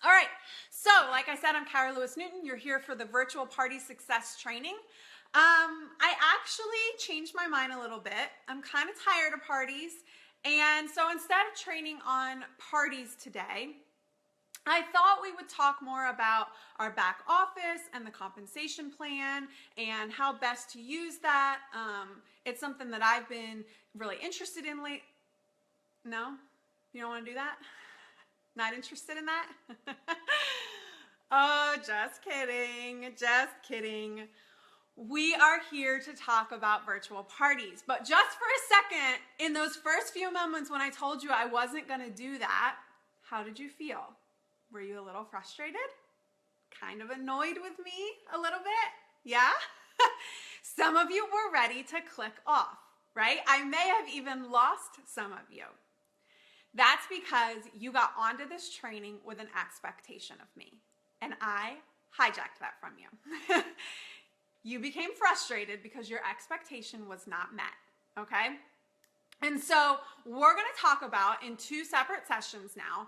All right, so like I said, I'm Kara Lewis-Newton. You're here for the virtual party success training. I actually changed my mind a little bit. I'm kind of tired of parties. And so instead of training on parties today, I thought we would talk more about our back office and the compensation plan and how best to use that. It's something that I've been really interested in lately. No? You don't want to do that? Not interested in that? Oh, just kidding. Just kidding. We are here to talk about virtual parties. But just for a second, in those first few moments when I told you I wasn't going to do that, how did you feel? Were you a little frustrated? Kind of annoyed with me a little bit? Yeah? Some of you were ready to click off, right? I may have even lost some of you. That's because you got onto this training with an expectation of me, and I hijacked that from you. You became frustrated because your expectation was not met, okay? And so we're going to talk about in two separate sessions now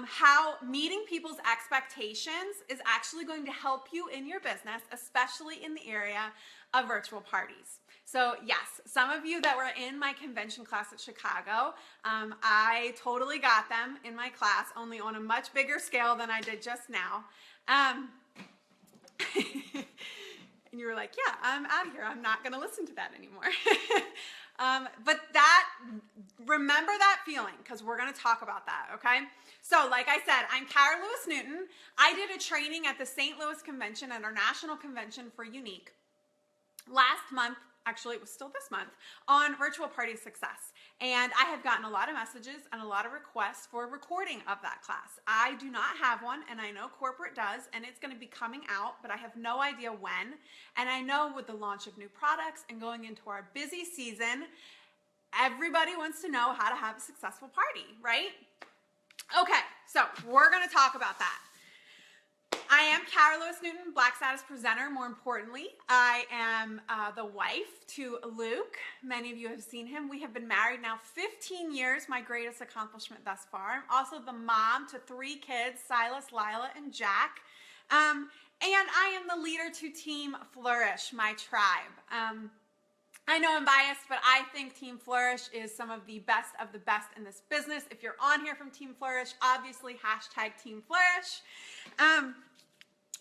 how meeting people's expectations is actually going to help you in your business, especially in the area of virtual parties. So yes, some of you that were in my convention class at Chicago, I totally got them in my class, only on a much bigger scale than I did just now. And you were like, yeah, I'm out of here. I'm not going to listen to that anymore. But remember that feeling, because we're going to talk about that, okay? So like I said, I'm Kara Lewis-Newton. I did a training at the St. Louis Convention, at our national convention for Unique, last month. Actually, it was still this month, on virtual party success. And I have gotten a lot of messages and a lot of requests for a recording of that class. I do not have one, and I know corporate does, and it's going to be coming out, but I have no idea when. And I know with the launch of new products and going into our busy season, everybody wants to know how to have a successful party, right? Okay, so we're going to talk about that. I am Kara Lewis-Newton, Black Status presenter. More importantly, I am the wife to Luke. Many of you have seen him. We have been married now 15 years, my greatest accomplishment thus far. I'm also the mom to 3 kids, Silas, Lila, and Jack. And I am the leader to Team Flourish, my tribe. I know I'm biased, but I think Team Flourish is some of the best in this business. If you're on here from Team Flourish, obviously hashtag Team Flourish.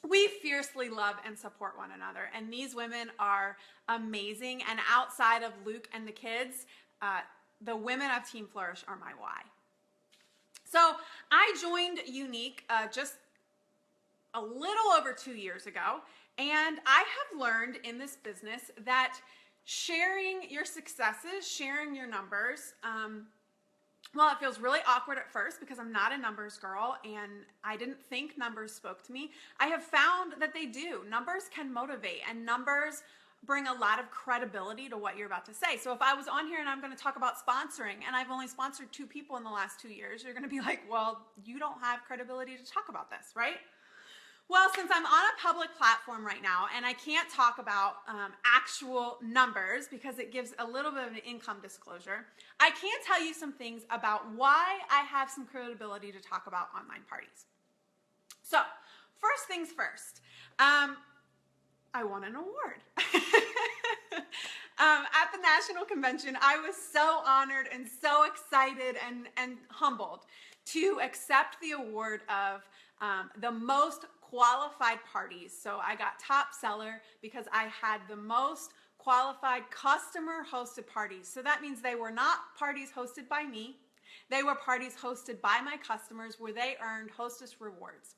We fiercely love and support one another, and these women are amazing. And outside of Luke and the kids, the women of Team Flourish are my why. So I joined Unique just a little over 2 years ago, and I have learned in this business that sharing your successes, sharing your numbers, well, it feels really awkward at first because I'm not a numbers girl and I didn't think numbers spoke to me. I have found that they do. Numbers can motivate, and numbers bring a lot of credibility to what you're about to say. So if I was on here and I'm going to talk about sponsoring and I've only sponsored 2 people in the last 2 years, you're going to be like, well, you don't have credibility to talk about this, right? Well, since I'm on a public platform right now and I can't talk about actual numbers because it gives a little bit of an income disclosure, I can tell you some things about why I have some credibility to talk about online parties. So, first things first, I won an award. At the National Convention, I was so honored and so excited and humbled to accept the award of the most qualified parties. So I got top seller because I had the most qualified customer hosted parties. So that means they were not parties hosted by me. They were parties hosted by my customers where they earned hostess rewards.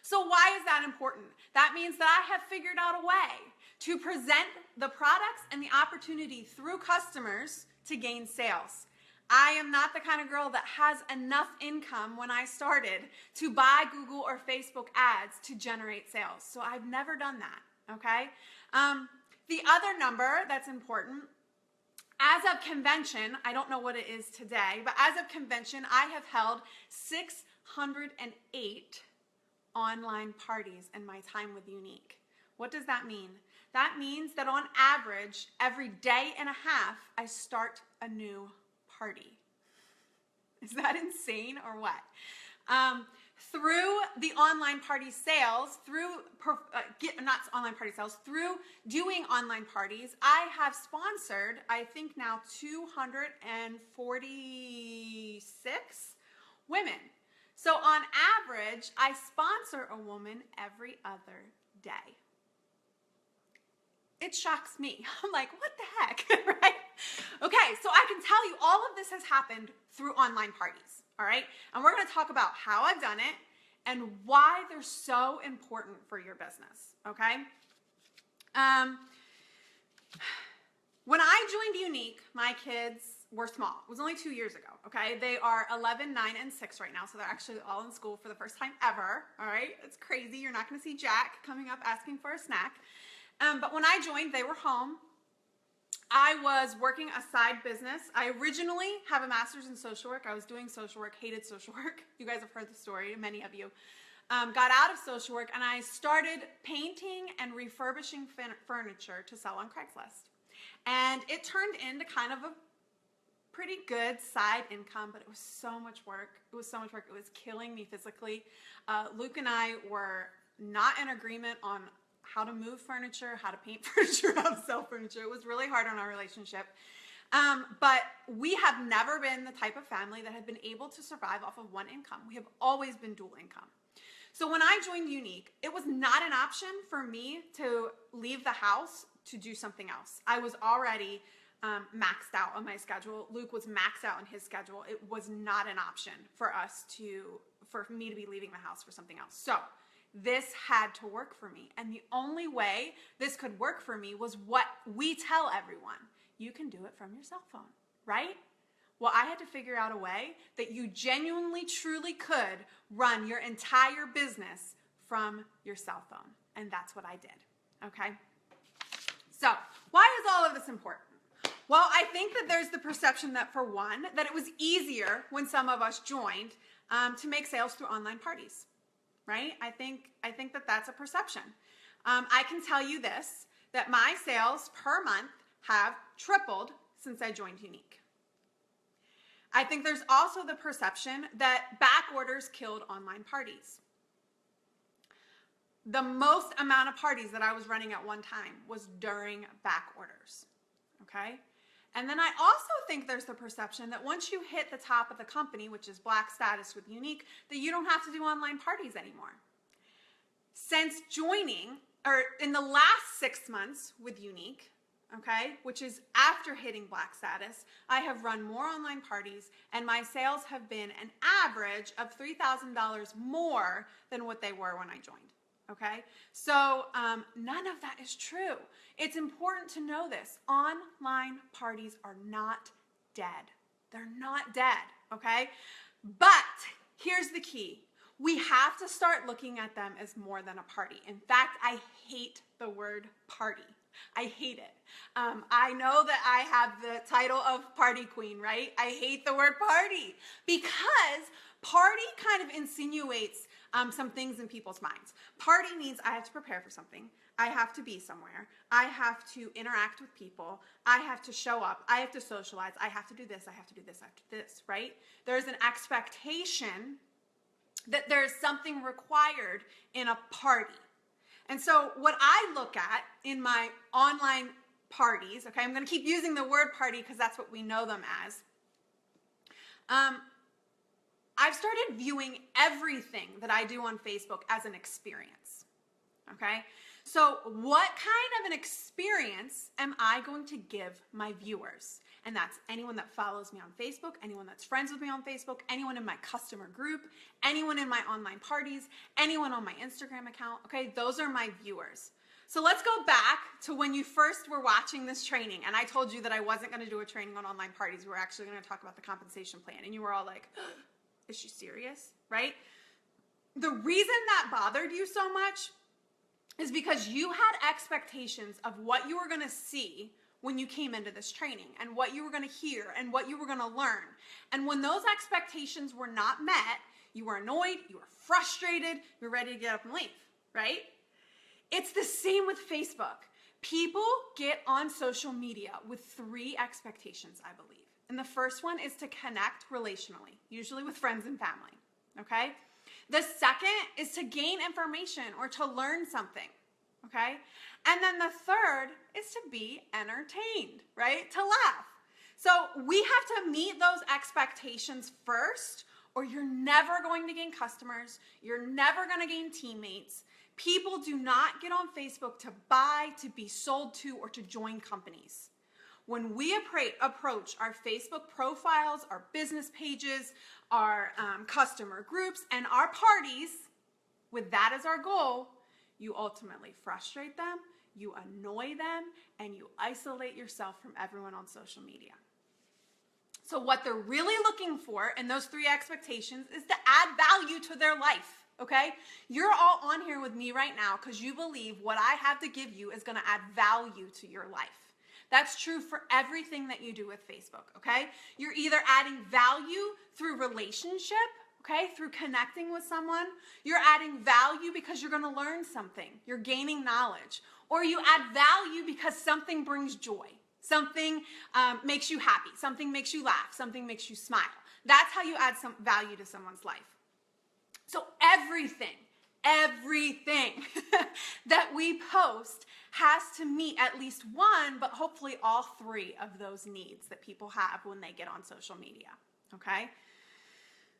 So why is that important? That means that I have figured out a way to present the products and the opportunity through customers to gain sales. I am not the kind of girl that has enough income when I started to buy Google or Facebook ads to generate sales. So I've never done that, okay? The other number that's important, as of convention, I don't know what it is today, but as of convention, I have held 608 online parties in my time with Unique. What does that mean? That means that on average, every day and a half, I start a new party. Is that insane or what? through the online party sales, through doing online parties, I have sponsored, I think now 246 women. So on average, I sponsor a woman every other day. It shocks me. I'm like, what the heck, right? Okay, so I can tell you all of this has happened through online parties, all right? And we're gonna talk about how I've done it and why they're so important for your business, okay? When I joined Unique, my kids were small. It was only 2 years ago, okay? They are 11, 9, and 6 right now, so they're actually all in school for the first time ever, all right? It's crazy. You're not gonna see Jack coming up asking for a snack. But when I joined, they were home. I was working a side business. I originally have a master's in social work. I was doing social work, hated social work. You guys have heard the story, many of you. Got out of social work and I started painting and refurbishing furniture to sell on Craigslist. And it turned into kind of a pretty good side income, but it was so much work. It was so much work. It was killing me physically. Luke and I were not in agreement on how to move furniture, how to paint furniture, how to sell furniture. It was really hard on our relationship. But we have never been the type of family that had been able to survive off of one income. We have always been dual income. So when I joined Unique, it was not an option for me to leave the house to do something else. I was already maxed out on my schedule. Luke was maxed out on his schedule. It was not an option for me to be leaving the house for something else. So this had to work for me. And the only way this could work for me was what we tell everyone. You can do it from your cell phone, right? Well, I had to figure out a way that you genuinely, truly could run your entire business from your cell phone. And that's what I did, okay? So why is all of this important? Well, I think that there's the perception that, for one, that it was easier when some of us joined to make sales through online parties. Right? I think that that's a perception. I can tell you this, that my sales per month have tripled since I joined Unique. I think there's also the perception that back orders killed online parties. The most amount of parties that I was running at one time was during back orders, okay? And then I also think there's the perception that once you hit the top of the company, which is black status with Unique, that you don't have to do online parties anymore. Since joining, or in the last 6 months with Unique, okay, which is after hitting black status, I have run more online parties and my sales have been an average of $3,000 more than what they were when I joined. Okay, so none of that is true. It's important to know this. Online parties are not dead. They're not dead, okay? But here's the key. We have to start looking at them as more than a party. In fact, I hate the word party. I hate it. I know that I have the title of party queen, right? I hate the word party because party kind of insinuates some things in people's minds. Party means I have to prepare for something. I have to be somewhere. I have to interact with people. I have to show up. I have to socialize. I have to do this. I have to do this. I have to do this, right? There's an expectation that there's something required in a party. And so what I look at in my online parties, okay, I'm going to keep using the word party because that's what we know them as. I've started viewing everything that I do on Facebook as an experience, okay? So what kind of an experience am I going to give my viewers? And that's anyone that follows me on Facebook, anyone that's friends with me on Facebook, anyone in my customer group, anyone in my online parties, anyone on my Instagram account, okay? Those are my viewers. So let's go back to when you first were watching this training and I told you that I wasn't going to do a training on online parties. We were actually going to talk about the compensation plan and you were all like, is she serious, right? The reason that bothered you so much is because you had expectations of what you were going to see when you came into this training and what you were going to hear and what you were going to learn. And when those expectations were not met, you were annoyed, you were frustrated, you were ready to get up and leave, right? It's the same with Facebook. People get on social media with 3 expectations, I believe. And the first one is to connect relationally, usually with friends and family, okay? The second is to gain information or to learn something, okay? And then the third is to be entertained, right? To laugh. So we have to meet those expectations first, or you're never going to gain customers. You're never going to gain teammates. People do not get on Facebook to buy, to be sold to, or to join companies. When we approach our Facebook profiles, our business pages, our customer groups, and our parties, with that as our goal, you ultimately frustrate them, you annoy them, and you isolate yourself from everyone on social media. So what they're really looking for in those three expectations is to add value to their life, okay? You're all on here with me right now because you believe what I have to give you is going to add value to your life. That's true for everything that you do with Facebook, okay? You're either adding value through relationship, okay, through connecting with someone. You're adding value because you're going to learn something. You're gaining knowledge. Or you add value because something brings joy. Something makes you happy. Something makes you laugh. Something makes you smile. That's how you add some value to someone's life. So everything that we post has to meet at least one, but hopefully all three of those needs that people have when they get on social media, okay?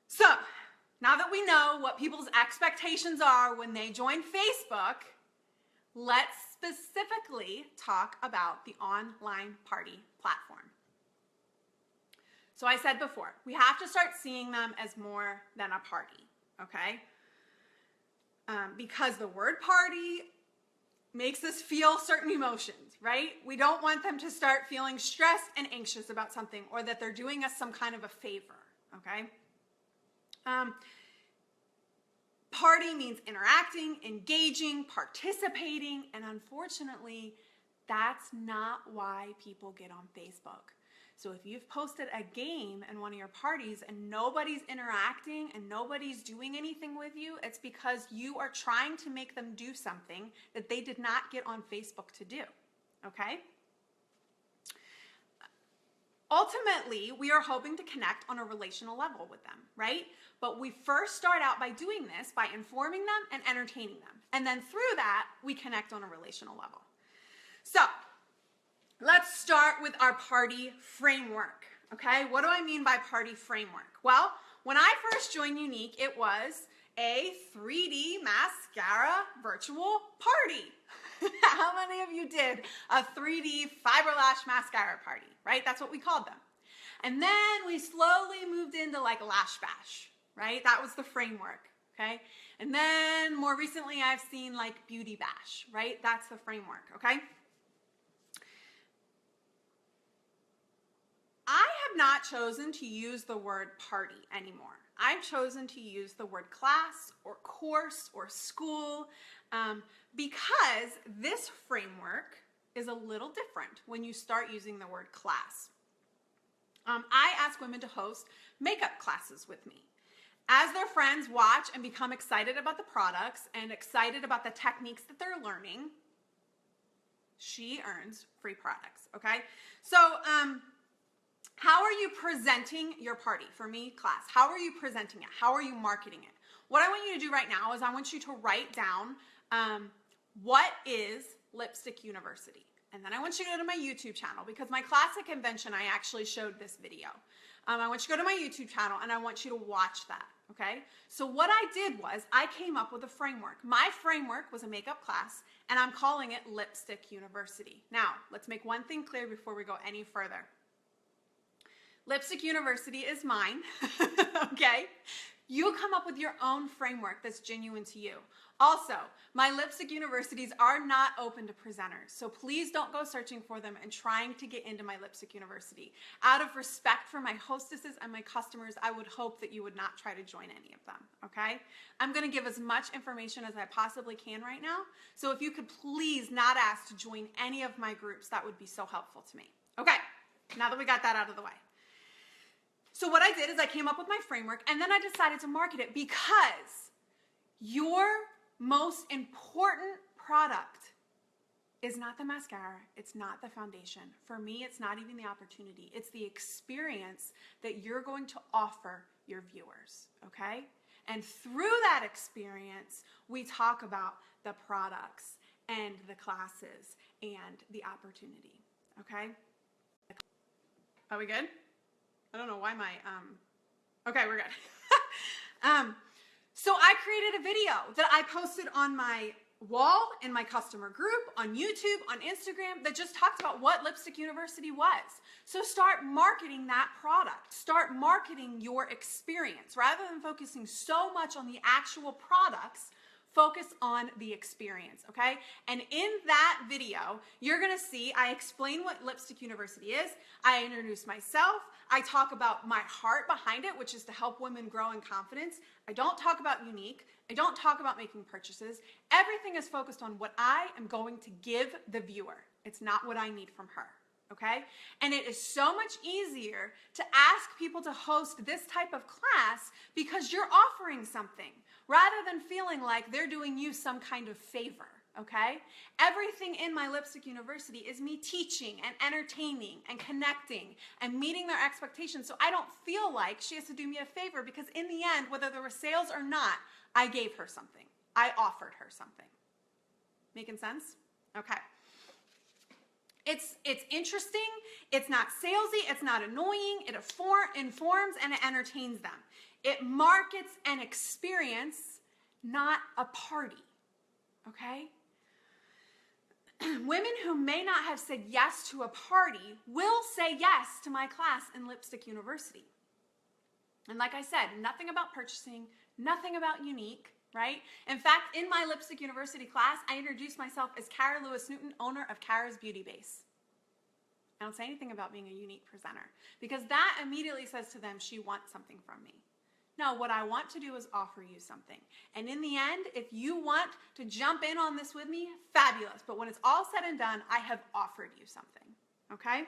So now that we know what people's expectations are when they join Facebook, let's specifically talk about the online party platform. So I said before, we have to start seeing them as more than a party, okay? Because the word party makes us feel certain emotions, right? We don't want them to start feeling stressed and anxious about something or that they're doing us some kind of a favor, okay? Party means interacting, engaging, participating, and unfortunately, that's not why people get on Facebook. So if you've posted a game in one of your parties and nobody's interacting and nobody's doing anything with you, it's because you are trying to make them do something that they did not get on Facebook to do, okay? Ultimately, we are hoping to connect on a relational level with them, right? But we first start out by doing this, by informing them and entertaining them. And then through that, we connect on a relational level. So let's start with our party framework, okay? What do I mean by party framework? Well, when I first joined Unique, it was a 3D mascara virtual party. How many of you did a 3D fiber lash mascara party, right? That's what we called them. And then we slowly moved into like Lash Bash, right? That was the framework, okay? And then more recently I've seen like Beauty Bash, right? That's the framework, okay? I have not chosen to use the word party anymore. I've chosen to use the word class or course or school because this framework is a little different when you start using the word class. I ask women to host makeup classes with me. As their friends watch and become excited about the products and excited about the techniques that they're learning, she earns free products, okay? So, how are you presenting your party? For me, class. How are you presenting it? How are you marketing it? What I want you to do right now is I want you to write down what is Lipstick University. And then I want you to go to my YouTube channel because my classic convention, I actually showed this video. I want you to go to my YouTube channel and I want you to watch that, okay? So what I did was I came up with a framework. My framework was a makeup class and I'm calling it Lipstick University. Now, let's make one thing clear before we go any further. Lipstick University is mine, okay? You come up with your own framework that's genuine to you. Also, my Lipstick Universities are not open to presenters, so please don't go searching for them and trying to get into my Lipstick University. Out of respect for my hostesses and my customers, I would hope that you would not try to join any of them, okay? I'm gonna give as much information as I possibly can right now, so if you could please not ask to join any of my groups, that would be so helpful to me. Okay, now that we got that out of the way. So what I did is I came up with my framework and then I decided to market it because your most important product is not the mascara, it's not the foundation. For me, it's not even the opportunity. It's the experience that you're going to offer your viewers, okay? And through that experience, we talk about the products and the classes and the opportunity, okay? Are we good? I don't know why my, okay, we're good. So I created a video that I posted on my wall, in my customer group, on YouTube, on Instagram, that just talked about what Lipstick University was. So start marketing that product. Start marketing your experience. Rather than focusing so much on the actual products, focus on the experience, okay? And in that video, you're gonna see, I explain what Lipstick University is. I introduce myself. I talk about my heart behind it, which is to help women grow in confidence. I don't talk about unique. I don't talk about making purchases. Everything is focused on what I am going to give the viewer. It's not what I need from her, okay? And it is so much easier to ask people to host this type of class because you're offering something rather than feeling like they're doing you some kind of favor, okay? Everything in my Lipstick University is me teaching and entertaining and connecting and meeting their expectations, so I don't feel like she has to do me a favor, because in the end, whether there were sales or not, I gave her something. I offered her something. Making sense? Okay. It's interesting, it's not salesy, it's not annoying, it informs and it entertains them. It markets an experience, not a party, okay? Women who may not have said yes to a party will say yes to my class in Lipstick University. And like I said, nothing about purchasing, nothing about unique, right? In fact, in my Lipstick University class, I introduced myself as Cara Lewis Newton, owner of Cara's Beauty Base. I don't say anything about being a unique presenter, because that immediately says to them, she wants something from me. No, what I want to do is offer you something. And in the end, if you want to jump in on this with me, fabulous. But when it's all said and done, I have offered you something, okay?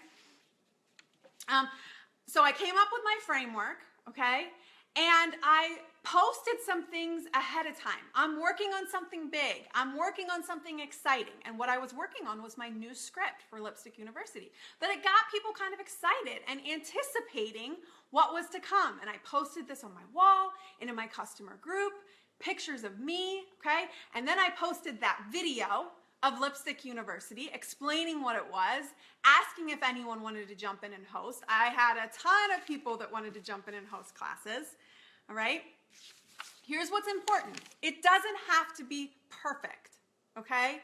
So I came up with my framework, okay? And I posted some things ahead of time. I'm working on something big. I'm working on something exciting. And what I was working on was my new script for Lipstick University. But it got people kind of excited and anticipating what was to come. And I posted this on my wall and in my customer group, pictures of me, okay? And then I posted that video of Lipstick University explaining what it was, asking if anyone wanted to jump in and host. I had a ton of people that wanted to jump in and host classes, all right? Here's what's important. It doesn't have to be perfect, okay?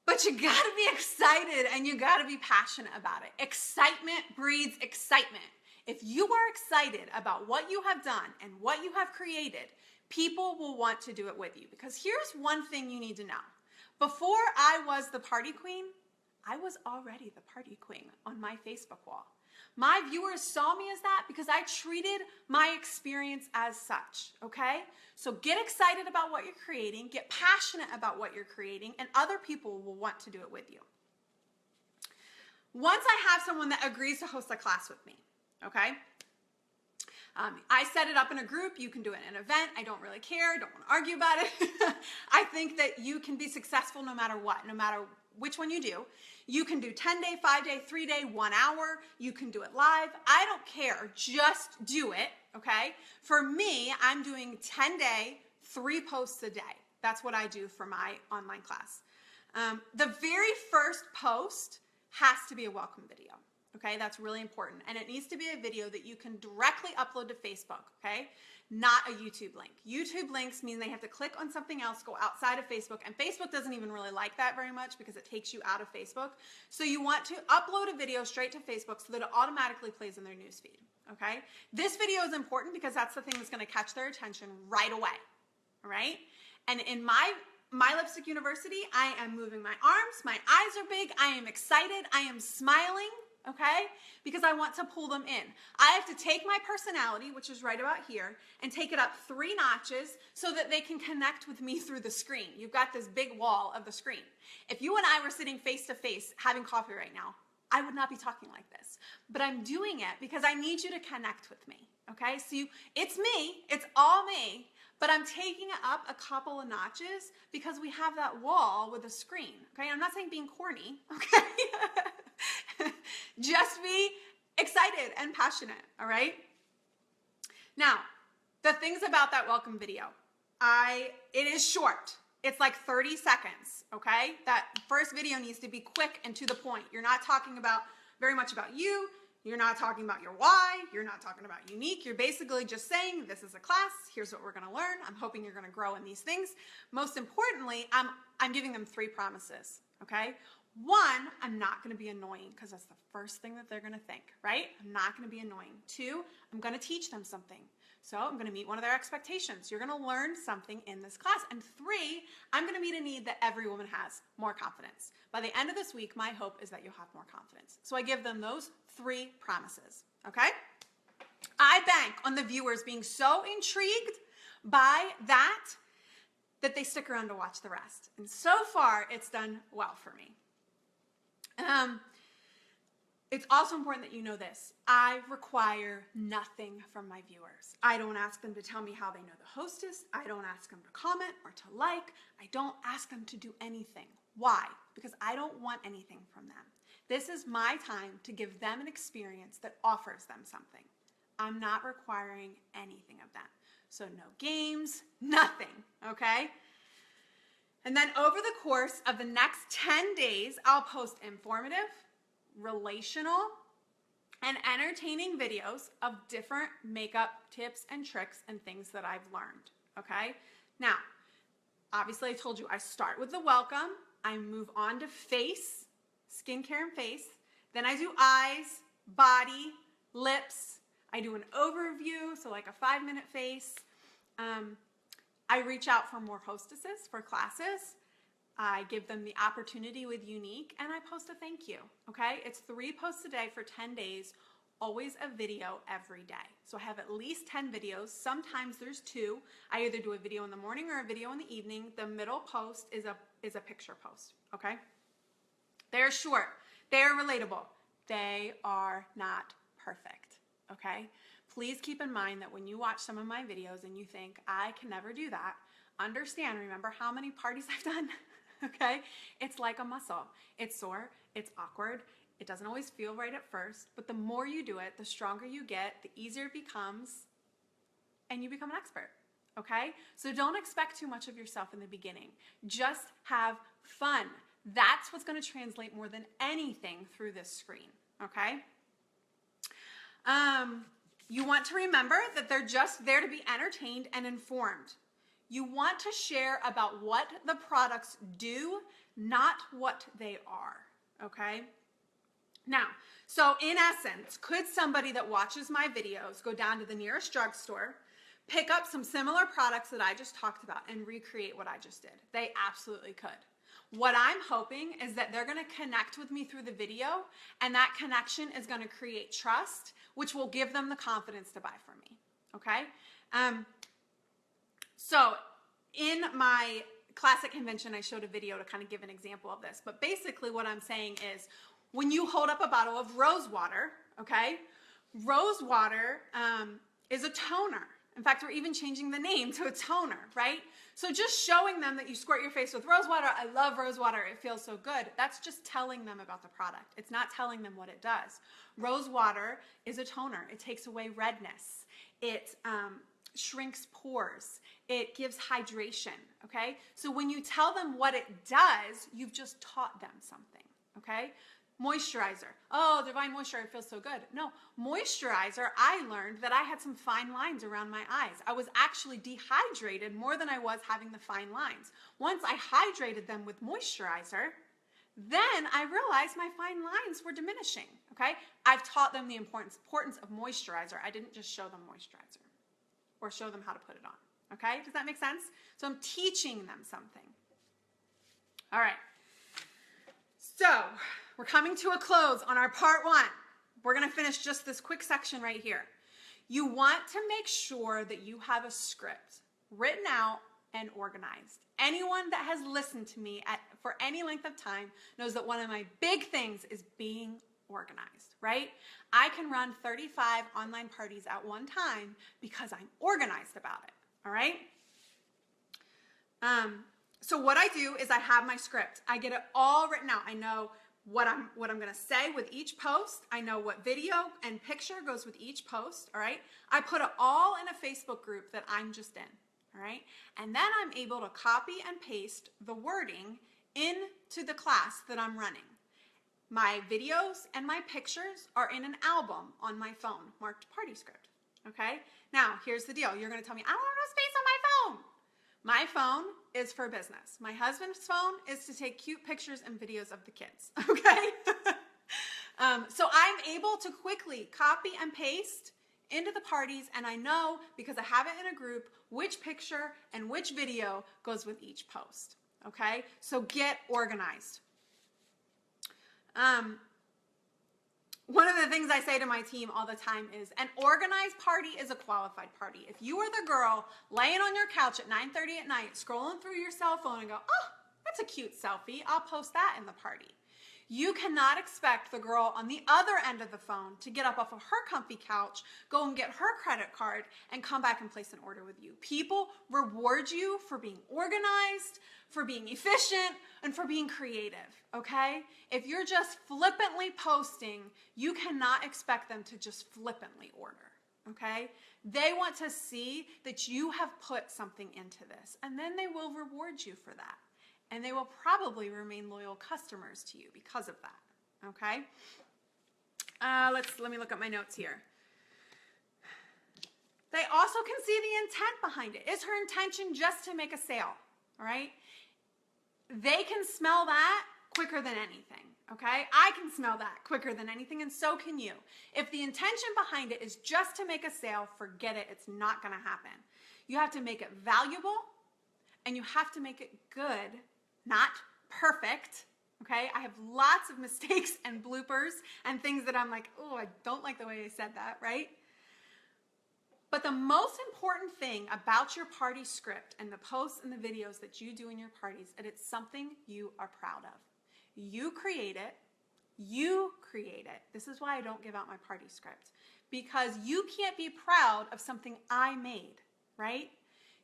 But you gotta be excited and you gotta be passionate about it. Excitement breeds excitement. If you are excited about what you have done and what you have created, people will want to do it with you. Because here's one thing you need to know. Before I was the party queen, I was already the party queen on my Facebook wall. My viewers saw me as that because I treated my experience as such, okay? So get excited about what you're creating, get passionate about what you're creating, and other people will want to do it with you. Once I have someone that agrees to host a class with me, okay? I set it up in a group. You can do it in an event. I don't really care. Don't want to argue about it. I think that you can be successful no matter what, no matter which one you do. You can do 10-day, 5-day, 3-day, 1 hour. You can do it live. I don't care. Just do it, okay? For me, I'm doing 10-day, 3 posts a day. That's what I do for my online class. The very first post has to be a welcome video. Okay, that's really important. And it needs to be a video that you can directly upload to Facebook, okay? Not a YouTube link. YouTube links mean they have to click on something else, go outside of Facebook, and Facebook doesn't even really like that very much because it takes you out of Facebook. So you want to upload a video straight to Facebook so that it automatically plays in their newsfeed, okay? This video is important because that's the thing that's gonna catch their attention right away, all right? And in my Lipstick University, I am moving my arms, my eyes are big, I am excited, I am smiling, okay? Because I want to pull them in. I have to take my personality, which is right about here, and take it up 3 notches so that they can connect with me through the screen. You've got this big wall of the screen. If you and I were sitting face to face having coffee right now, I would not be talking like this. But I'm doing it because I need you to connect with me, okay? So it's me, it's all me, but I'm taking it up a couple of notches because we have that wall with a screen, okay? I'm not saying being corny, okay? Just be excited and passionate, all right? Now, the things about that welcome video. It is short. It's like 30 seconds, okay? That first video needs to be quick and to the point. You're not talking about very much about you. You're not talking about your why. You're not talking about unique. You're basically just saying, this is a class. Here's what we're going to learn. I'm hoping you're going to grow in these things. Most importantly, I'm giving them 3 promises, okay? 1, I'm not going to be annoying because that's the first thing that they're going to think, right? I'm not going to be annoying. 2, I'm going to teach them something. So I'm going to meet one of their expectations. You're going to learn something in this class. And 3, I'm going to meet a need that every woman has, more confidence. By the end of this week, my hope is that you'll have more confidence. So I give them those 3 promises, okay? I bank on the viewers being so intrigued by that they stick around to watch the rest. And so far, it's done well for me. It's also important that you know this. I require nothing from my viewers. I don't ask them to tell me how they know the hostess. I don't ask them to comment or to like. I don't ask them to do anything. Why? Because I don't want anything from them. This is my time to give them an experience that offers them something. I'm not requiring anything of them. So no games, nothing, okay? And then over the course of the next 10 days, I'll post informative, relational, and entertaining videos of different makeup tips and tricks and things that I've learned, okay? Now, obviously I told you I start with the welcome, I move on to face, skincare and face, then I do eyes, body, lips, I do an overview, so like a 5-minute face. I reach out for more hostesses for classes. I give them the opportunity with Unique, and I post a thank you, okay? It's 3 posts a day for 10 days, always a video every day. So I have at least 10 videos. Sometimes there's 2. I either do a video in the morning or a video in the evening. The middle post is a picture post, okay? They're short. They're relatable. They are not perfect, okay? Please keep in mind that when you watch some of my videos and you think, I can never do that, remember how many parties I've done? Okay? It's like a muscle. It's sore, it's awkward, it doesn't always feel right at first, but the more you do it, the stronger you get, the easier it becomes, and you become an expert. Okay? So don't expect too much of yourself in the beginning. Just have fun. That's what's going to translate more than anything through this screen. Okay? You want to remember that they're just there to be entertained and informed. You want to share about what the products do, not what they are, okay? Now, so in essence, could somebody that watches my videos go down to the nearest drugstore, pick up some similar products that I just talked about and recreate what I just did? They absolutely could. What I'm hoping is that they're going to connect with me through the video, and that connection is going to create trust, which will give them the confidence to buy from me, okay? So in my classic convention, I showed a video to kind of give an example of this. But basically what I'm saying is when you hold up a bottle of rose water, okay, rose water is a toner. In fact, we're even changing the name to a toner, right? So just showing them that you squirt your face with rose water, I love rose water, it feels so good. That's just telling them about the product. It's not telling them what it does. Rose water is a toner. It takes away redness. It shrinks pores. It gives hydration, okay? So when you tell them what it does, you've just taught them something, okay? Moisturizer. Oh, Divine Moisturizer feels so good. No, moisturizer, I learned that I had some fine lines around my eyes. I was actually dehydrated more than I was having the fine lines. Once I hydrated them with moisturizer, then I realized my fine lines were diminishing, okay? I've taught them the importance of moisturizer. I didn't just show them moisturizer or show them how to put it on, okay? Does that make sense? So I'm teaching them something. All right. So we're coming to a close on our part 1. We're going to finish just this quick section right here. You want to make sure that you have a script written out and organized. Anyone that has listened to me for any length of time knows that one of my big things is being organized, right? I can run 35 online parties at one time because I'm organized about it, all right? So what I do is I have my script. I get it all written out. I know what I'm going to say with each post. I know what video and picture goes with each post, all right? I put it all in a Facebook group that I'm just in, all right? And then I'm able to copy and paste the wording into the class that I'm running. My videos and my pictures are in an album on my phone marked party script, okay? Now, here's the deal. You're going to tell me, I don't have enough space on my phone. My phone is for business. My husband's phone is to take cute pictures and videos of the kids, okay? So I'm able to quickly copy and paste into the parties, and I know, because I have it in a group, which picture and which video goes with each post, okay? So get organized. One of the things I say to my team all the time is, an organized party is a qualified party. If you are the girl laying on your couch at 9:30 at night, scrolling through your cell phone and go, oh, that's a cute selfie, I'll post that in the party. You cannot expect the girl on the other end of the phone to get up off of her comfy couch, go and get her credit card, and come back and place an order with you. People reward you for being organized, for being efficient, and for being creative, okay? If you're just flippantly posting, you cannot expect them to just flippantly order, okay? They want to see that you have put something into this, and then they will reward you for that. And they will probably remain loyal customers to you because of that, okay? Let me look at my notes here. They also can see the intent behind it. Is her intention just to make a sale, all right? They can smell that quicker than anything, okay? I can smell that quicker than anything, and so can you. If the intention behind it is just to make a sale, forget it. It's not going to happen. You have to make it valuable, and you have to make it good, not perfect, okay? I have lots of mistakes and bloopers and things that I'm like, oh, I don't like the way I said that, right? But the most important thing about your party script and the posts and the videos that you do in your parties is it's something you are proud of. You create it. You create it. This is why I don't give out my party script, because you can't be proud of something I made, right?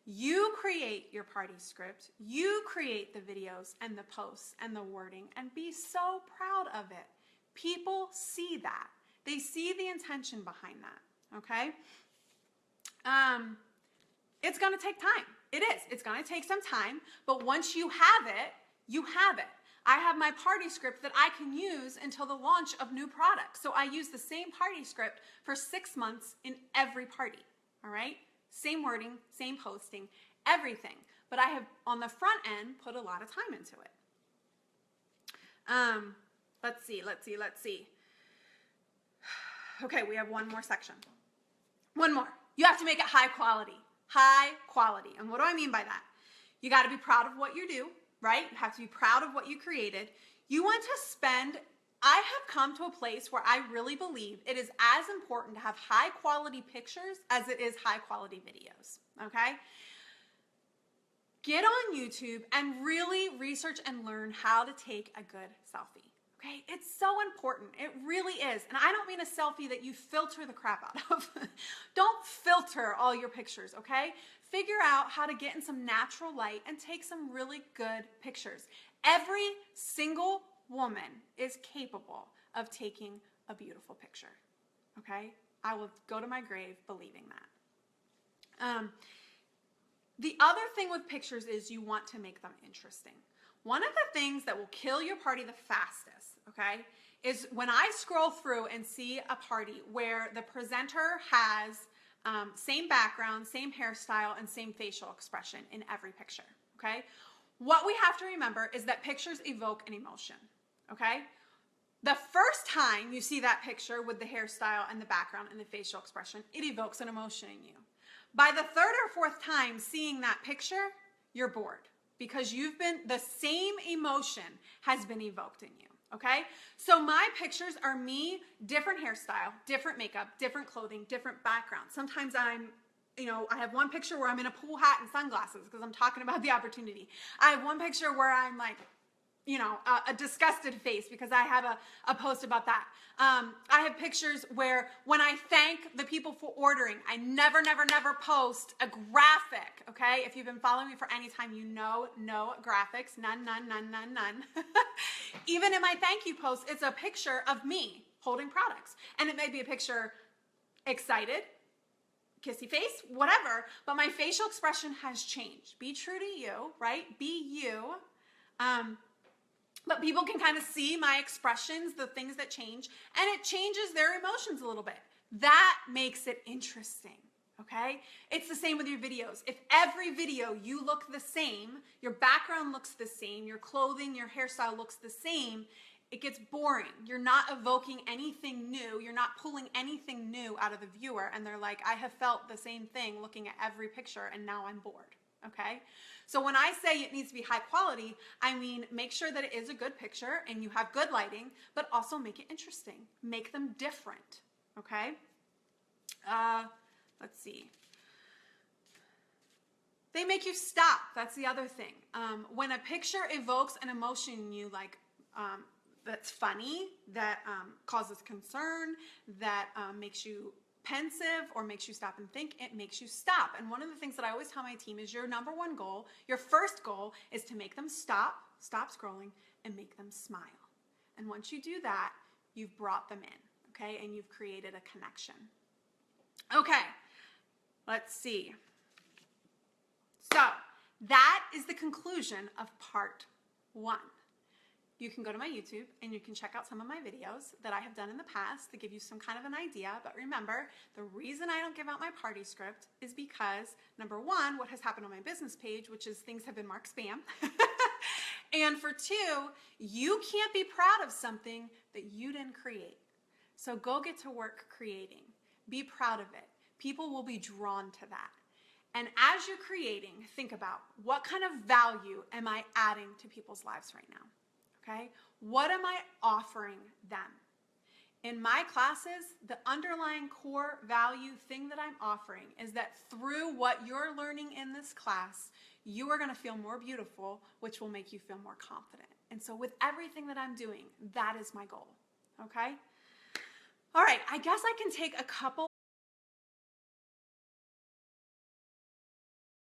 You create your party script. You create the videos and the posts and the wording, and be so proud of it. People see that. They see the intention behind that, okay? It's going to take time. It is. It's going to take some time, but once you have it, you have it. I have my party script that I can use until the launch of new products. So I use the same party script for 6 months in every party, all right? Same wording, same posting, everything. But I have, on the front end, put a lot of time into it. Let's see. Okay, we have one more section. One more. You have to make it high quality. High quality. And what do I mean by that? You got to be proud of what you do, right? You have to be proud of what you created. You want to spend, I have come to a place where I really believe it is as important to have high quality pictures as it is high quality videos, okay? Get on YouTube and really research and learn how to take a good selfie. Okay, it's so important. It really is. And I don't mean a selfie that you filter the crap out of. Don't filter all your pictures, okay? Figure out how to get in some natural light and take some really good pictures. Every single woman is capable of taking a beautiful picture, okay? I will go to my grave believing that. The other thing with pictures is you want to make them interesting. One of the things that will kill your party the fastest, okay, is when I scroll through and see a party where the presenter has same background, same hairstyle, and same facial expression in every picture, okay? What we have to remember is that pictures evoke an emotion, okay? The first time you see that picture with the hairstyle and the background and the facial expression, it evokes an emotion in you. By the third or fourth time seeing that picture, you're bored, because the same emotion has been evoked in you, okay? So my pictures are me, different hairstyle, different makeup, different clothing, different background. Sometimes I have one picture where I'm in a pool hat and sunglasses because I'm talking about the opportunity. I have one picture where I'm like a disgusted face because I have a post about that. I have pictures where when I thank the people for ordering, I never post a graphic, okay? If you've been following me for any time, you know no graphics, none. Even in my thank you post, it's a picture of me holding products. And it may be a picture excited, kissy face, whatever, but my facial expression has changed. Be true to you, right? Be you. But people can kind of see my expressions, the things that change, and it changes their emotions a little bit. That makes it interesting, okay? It's the same with your videos. If every video you look the same, your background looks the same, your clothing, your hairstyle looks the same, it gets boring. You're not evoking anything new. You're not pulling anything new out of the viewer, and they're like, I have felt the same thing looking at every picture, and now I'm bored. Okay? So when I say it needs to be high quality, I mean make sure that it is a good picture and you have good lighting, but also make it interesting. Make them different. Okay? Let's see. They make you stop. That's the other thing. When a picture evokes an emotion in you, like that's funny, that causes concern, that makes you pensive or makes you stop and think, it makes you stop. And one of the things that I always tell my team is your number one goal, your first goal is to make them stop scrolling, and make them smile. And once you do that, you've brought them in, okay? And you've created a connection. Okay, let's see. So that is the conclusion of part 1. You can go to my YouTube and you can check out some of my videos that I have done in the past to give you some kind of an idea. But remember, the reason I don't give out my party script is because, number 1, what has happened on my business page, which is things have been marked spam. And for 2, you can't be proud of something that you didn't create. So go get to work creating. Be proud of it. People will be drawn to that. And as you're creating, think about what kind of value am I adding to people's lives right now? Okay? What am I offering them? In my classes, the underlying core value thing that I'm offering is that through what you're learning in this class, you are going to feel more beautiful, which will make you feel more confident. And so with everything that I'm doing, that is my goal. Okay? All right, I guess I can take a couple